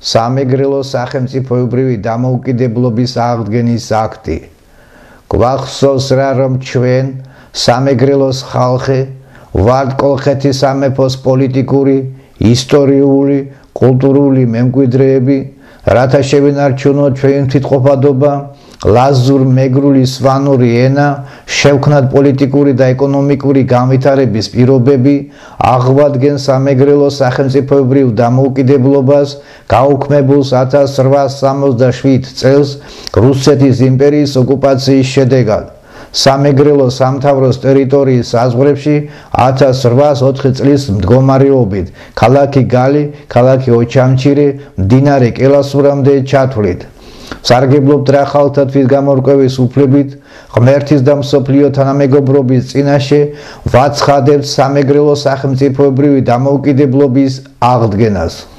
სამეგრელო სახელმწიფოებრივი დამოუკიდებლობის აღდგენის აქტი. გვახსოვს რა რომ ჩვენ სამეგრელოს ხალხი ვართ კოლხეთის სამეფოს პოლიტიკური, ისტორიული, კულტურული მემკვიდრეები, რათა შევინარჩუნოთ ჩვენ თვითყოფადობა, ლაზურ-მეგრული სვანური ენა, შევქმნათ პოლიტიკური და ეკონომიკური განვითარების პირობები, აღვადგენ სამეგრელოს სახელმწიფოებრივ დამოუკიდებლობას, გაუქმებულს 1867 წელს რუსეთის იმპერიის ოკუპაციის შედეგად. სამეგრელო სამთავროს ტერიტორიის საზღვრებში 1804 წლის მდგომარეობით ქალაქი გალი, ქალაქი ოჩამჩირი, მდინარე კელასურამდე ჩათვლით. სარგებლობთ რა ხალხთა თვითგამორკვევის უფლებით, ღმერთის და მსოფლიო თანამეგობრობის წინაშე ვაცხადებთ სამეგრელო სახელმწიფოებრივი დამოუკიდებლობის აღდგენას.